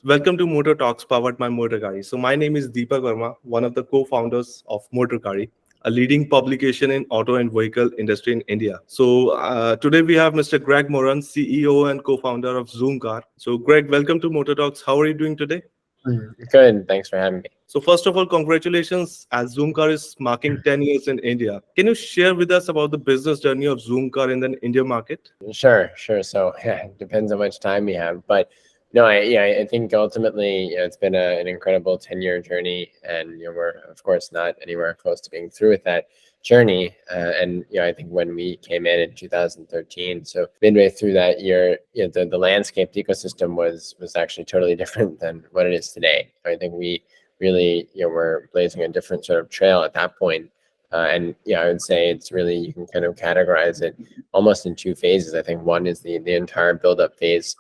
Welcome to Motor Talks powered by Motor Gari. So my name is Deepak Verma, one of the co-founders of Motor Gari, a leading publication in auto and vehicle industry in India. So today we have Mr. Greg Moran, CEO and co-founder of Zoom Car. So Greg, welcome to Motor Talks. How are you doing today? Good. Thanks for having me. So first of all, congratulations as Zoom Car is marking 10 years in India. Can you share with us about the business journey of Zoom Car in the India market? Sure. So yeah, it depends how much time we have, but no, I think ultimately, it's been an incredible 10-year journey, and we're of course not anywhere close to being through with that journey. And I think when we came in 2013, so midway through that year, the landscape, the ecosystem was actually totally different than what it is today. I think we really were blazing a different sort of trail at that point. And I would say it's really, you can kind of categorize it almost in two phases. I think one is the entire build-up phase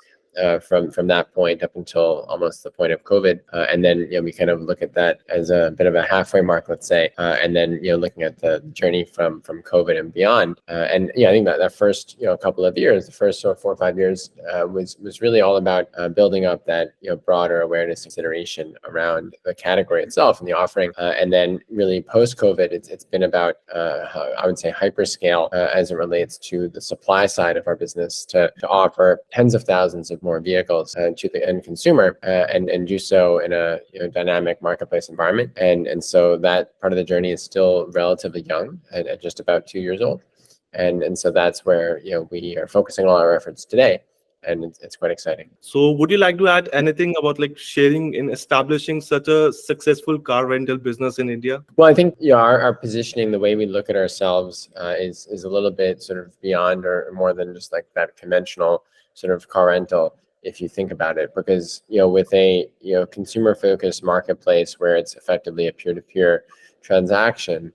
from that point up until almost the point of COVID, and then we kind of look at that as a bit of a halfway mark, let's say, and then looking at the journey from COVID and beyond. And I think that first couple of years, the first sort of 4 or 5 years, was really all about building up that broader awareness consideration around the category itself and the offering. And then really post COVID, it's been about I would say hyperscale as it relates to the supply side of our business to offer tens of thousands of more vehicles to the end consumer, and do so in a dynamic marketplace environment. And so that part of the journey is still relatively young, at just about 2 years old. And so that's where we are focusing all our efforts today, and it's quite exciting. So would you like to add anything about like sharing in establishing such a successful car rental business in India? Well, I think our positioning, the way we look at ourselves, is a little bit sort of beyond or more than just like that conventional sort of car rental, if you think about it, because with a consumer focused marketplace where it's effectively a peer-to-peer transaction,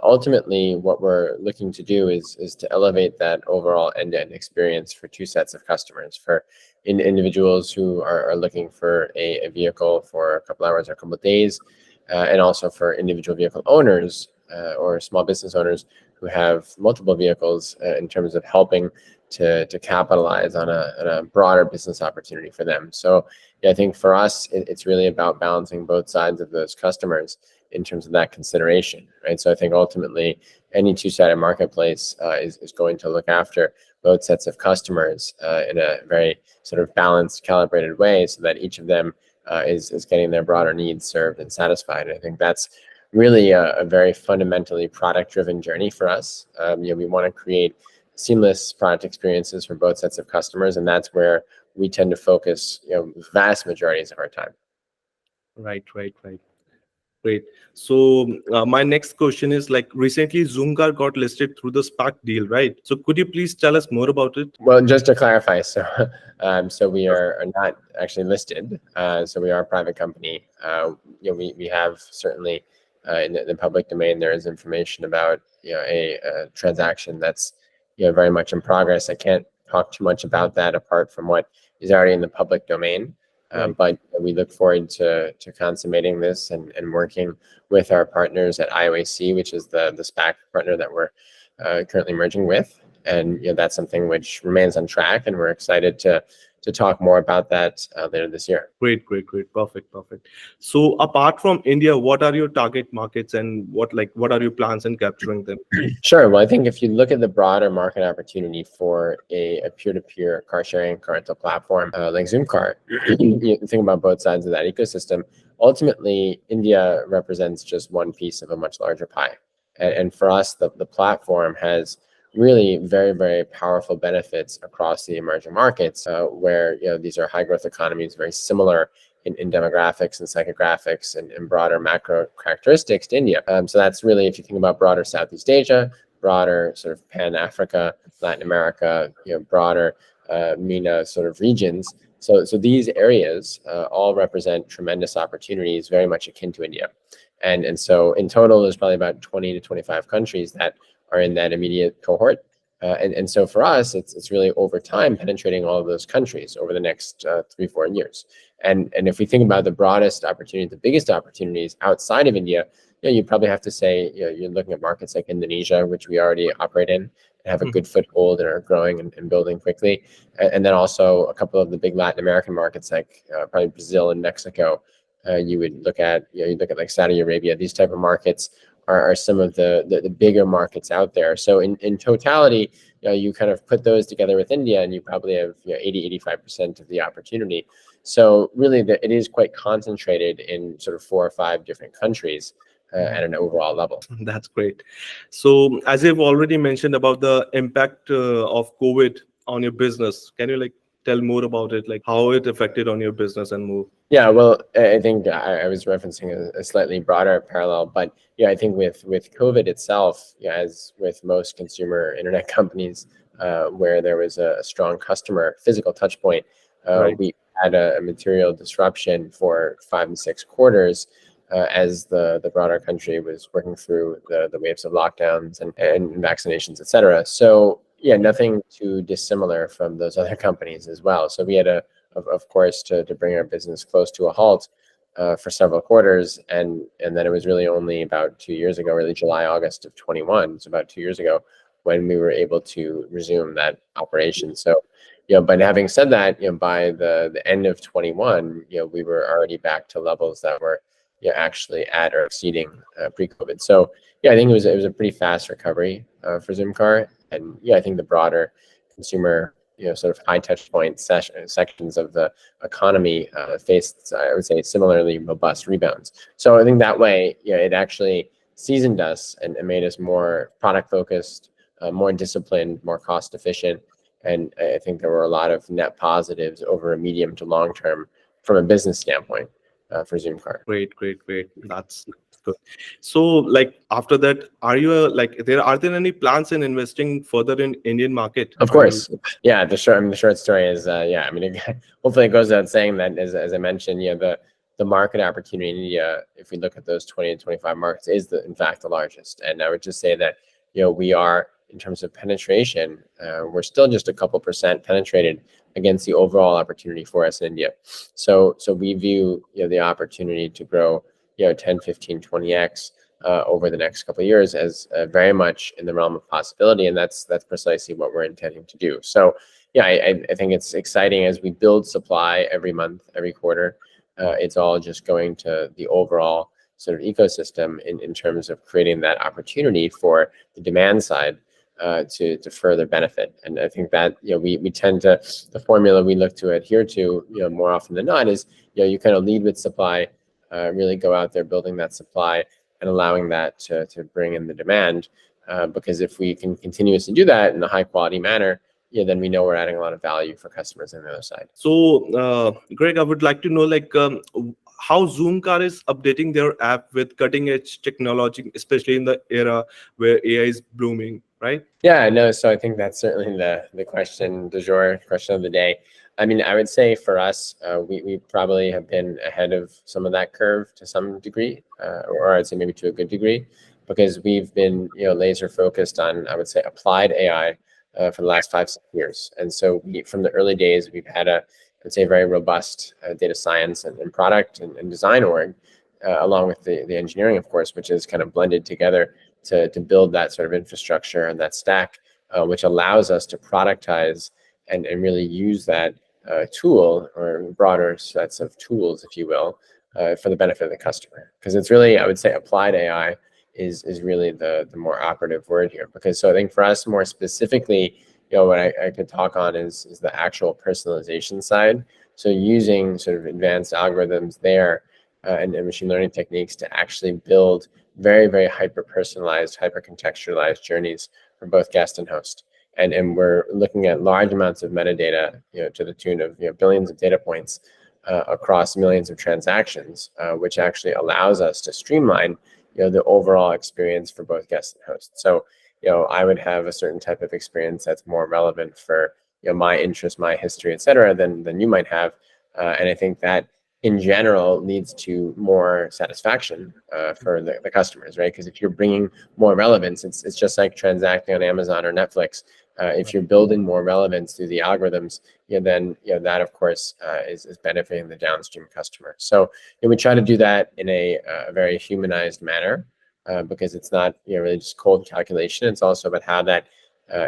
ultimately what we're looking to do is to elevate that overall end-to-end experience for two sets of customers, for individuals who are looking for a vehicle for a couple hours or a couple of days, and also for individual vehicle owners or small business owners who have multiple vehicles, in terms of helping to capitalize on a broader business opportunity for them. So I think for us, it's really about balancing both sides of those customers in terms of that consideration, right? So I think ultimately any two-sided marketplace is going to look after both sets of customers in a very sort of balanced, calibrated way, so that each of them is getting their broader needs served and satisfied. And I think that's really a very fundamentally product-driven journey for us. We want to create seamless product experiences for both sets of customers, and that's where we tend to focus vast majorities of our time. Right. Great. So my next question is, like, recently Zoomcar got listed through the SPAC deal, right? So could you please tell us more about it? Well, just to clarify, so we are not actually listed. So we are a private company. We have certainly in the public domain, there is information about a transaction that's very much in progress. I can't talk too much about that apart from what is already in the public domain. But we look forward to consummating this and working with our partners at IOAC, which is the SPAC partner that we're currently merging with. And that's something which remains on track, and we're excited to talk more about that later this year. Great. Perfect. So apart from India, what are your target markets, and what are your plans in capturing them? Sure. Well, I think if you look at the broader market opportunity for a peer-to-peer car sharing car rental platform like Zoomcar, you think about both sides of that ecosystem. Ultimately, India represents just one piece of a much larger pie. And for us, the platform has really very, very powerful benefits across the emerging markets, where these are high growth economies, very similar in demographics and psychographics and broader macro characteristics to India. So that's really, if you think about broader Southeast Asia, broader sort of Pan Africa, Latin America, broader MENA sort of regions. So these areas all represent tremendous opportunities, very much akin to India. And so in total, there's probably about 20 to 25 countries that are in that immediate cohort. And so for us, it's really over time penetrating all of those countries over the next 3-4 years. And if we think about the broadest opportunity, the biggest opportunities outside of India, you'd probably have to say you're looking at markets like Indonesia, which we already operate in, and have a good foothold and are growing and building quickly. And then also a couple of the big Latin American markets like probably Brazil and Mexico. You would look at, you look at like Saudi Arabia. These type of markets are some of the bigger markets out there. So in totality, you kind of put those together with India, and you probably have 80-85% of the opportunity. So really, it is quite concentrated in sort of 4 or 5 different countries at an overall level. That's great. So as you've already mentioned about the impact of COVID on your business, can you like tell more about it, like how it affected on your business and more? Yeah, well, I think I was referencing a slightly broader parallel, but I think with COVID itself, as with most consumer internet companies, where there was a strong customer physical touch point, Right. we had a material disruption for 5 and 6 quarters as the broader country was working through the waves of lockdowns and vaccinations, et cetera. So nothing too dissimilar from those other companies as well. So we had of course, to bring our business close to a halt for several quarters. And then it was really only about 2 years ago, really July, August of 21, so about 2 years ago, when we were able to resume that operation. So, but having said that, by the end of 21, we were already back to levels that were actually at or exceeding pre-COVID. So, I think it was a pretty fast recovery for Zoomcar. And I think the broader consumer sort of high touch point sections of the economy faced, I would say, similarly robust rebounds. So I think that way, it actually seasoned us and made us more product focused, more disciplined, more cost efficient. And I think there were a lot of net positives over a medium to long term from a business standpoint for Zoomcar. Great. That's good. So like after that, are you are there any plans in investing further in Indian market? Of course. Yeah, the short story is, hopefully it goes without saying that as I mentioned, the market opportunity in India, if we look at those 20 and 25 markets, is in fact the largest. And I would just say that, we are, in terms of penetration, we're still just a couple percent penetrated against the overall opportunity for us in India. So we view, the opportunity to grow, 10, 15, 20x over the next couple of years as very much in the realm of possibility. And that's precisely what we're intending to do. So I think it's exciting as we build supply every month, every quarter. It's all just going to the overall sort of ecosystem in terms of creating that opportunity for the demand side to further benefit. And I think that, we tend to, the formula we look to adhere to, more often than not is, you kind of lead with supply, really go out there building that supply and allowing that to bring in the demand. Because if we can continuously do that in a high quality manner, then we know we're adding a lot of value for customers on the other side. So, Greg, I would like to know how Zoomcar is updating their app with cutting edge technology, especially in the era where AI is blooming, right? Yeah, no. So I think that's certainly the question du jour, question of the day. I mean, I would say for us, we probably have been ahead of some of that curve to some degree, or I'd say maybe to a good degree, because we've been laser focused on, I would say, applied AI for the last 5-6 years. And so from the early days, we've had I'd say, very robust data science and product and design org, along with the engineering, of course, which is kind of blended together to build that sort of infrastructure and that stack, which allows us to productize and really use that tool or broader sets of tools, if you will, for the benefit of the customer. Because it's really, I would say, applied AI is really the more operative word here. Because so I think for us more specifically, what I could talk on is the actual personalization side. So using sort of advanced algorithms there and machine learning techniques to actually build very, very hyper-personalized, hyper-contextualized journeys for both guest and host. And we're looking at large amounts of metadata, to the tune of billions of data points across millions of transactions, which actually allows us to streamline the overall experience for both guests and hosts. So I would have a certain type of experience that's more relevant for my interest, my history, et cetera, than you might have. And I think that in general leads to more satisfaction for the customers, right? Because if you're bringing more relevance, it's just like transacting on Amazon or Netflix. If you're building more relevance through the algorithms, then that of course is benefiting the downstream customer. So we try to do that in a very humanized manner. Because it's not really just cold calculation. It's also about how that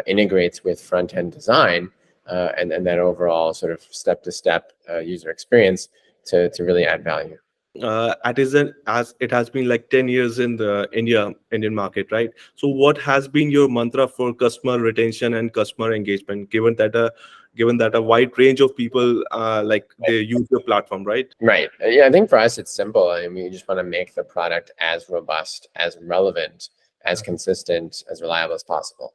integrates with front-end design and that overall sort of step-to-step user experience to really add value. As it has been like 10 years in the Indian market, right? So what has been your mantra for customer retention and customer engagement, given that a wide range of people like they use your platform, right? Right. Yeah, I think for us, it's simple. I mean, we just want to make the product as robust, as relevant, as consistent, as reliable as possible.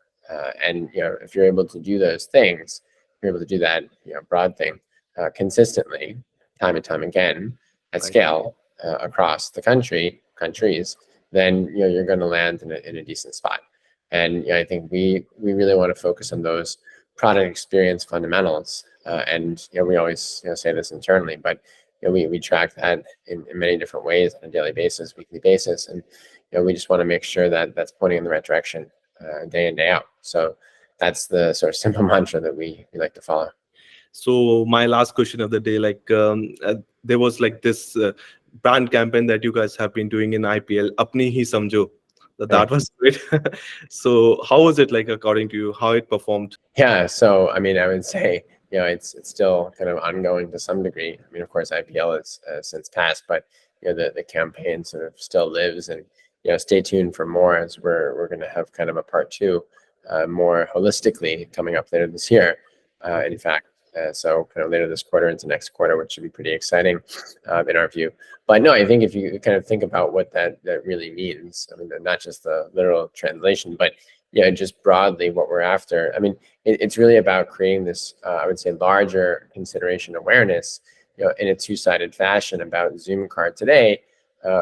And if you're able to do those things, you're able to do that broad thing consistently, time and time again, at scale across the countries, then you're going to land in a decent spot. And I think we really want to focus on those product experience fundamentals. And we always say this internally, but we track that in many different ways on a daily basis, weekly basis, and we just want to make sure that that's pointing in the right direction day in, day out. So that's the sort of simple mantra that we like to follow. So my last question of the day, like there was like this brand campaign that you guys have been doing in IPL, Apni Hi Samjho. That was great. So how was it like according to you? How it performed? Yeah, so I mean, I would say it's still kind of ongoing to some degree. I mean, of course, IPL has since passed, but the campaign sort of still lives, and stay tuned for more as we're going to have kind of a part 2 more holistically coming up later this year. In fact, so kind of later this quarter into next quarter, which should be pretty exciting in our view. But no, I think if you kind of think about what that really means, I mean, not just the literal translation, but just broadly what we're after. I mean, it's really about creating this, I would say, larger consideration awareness, in a two-sided fashion about Zoomcar today,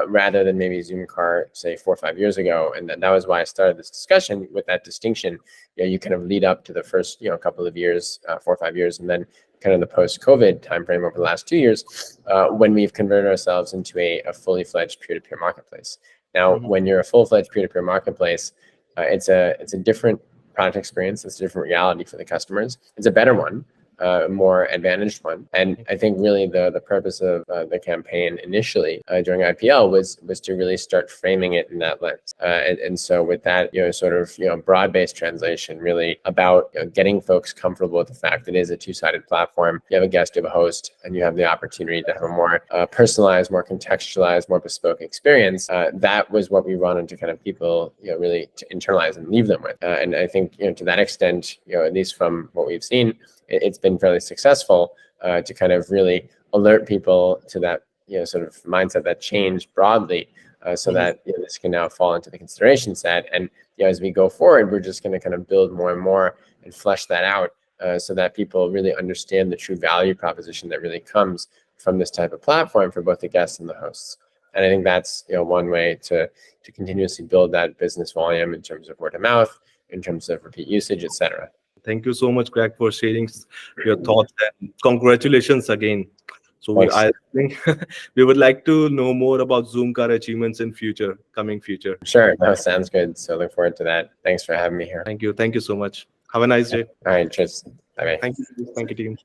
rather than maybe Zoomcar, say, 4 or 5 years ago. And that was why I started this discussion with that distinction. You kind of lead up to the first, couple of years, 4 or 5 years, and then kind of the post-COVID timeframe over the last 2 years, when we've converted ourselves into a fully fledged peer-to-peer marketplace. Now, when you're a full-fledged peer-to-peer marketplace, it's a different product experience. It's a different reality for the customers. It's a better one, more advantaged one. And I think really the purpose of the campaign initially during IPL was to really start framing it in that lens. And so with that, sort of, broad-based translation, really about getting folks comfortable with the fact that it is a two-sided platform. You have a guest, you have a host, and you have the opportunity to have a more personalized, more contextualized, more bespoke experience. That was what we wanted to kind of people, really to internalize and leave them with. And I think, to that extent, at least from what we've seen, it's been fairly successful to kind of really alert people to that sort of mindset, that change broadly, so that this can now fall into the consideration set. And as we go forward, we're just going to kind of build more and more and flesh that out so that people really understand the true value proposition that really comes from this type of platform for both the guests and the hosts. And I think that's one way to continuously build that business volume in terms of word of mouth, in terms of repeat usage, etc. Thank you so much, Greg, for sharing your thoughts, and congratulations again. So I think we would like to know more about Zoomcar achievements in coming future. Sure, that sounds good. So look forward to that. Thanks for having me here. Thank you so much. Have a nice day. All right, cheers. Bye-bye. Thank you, team.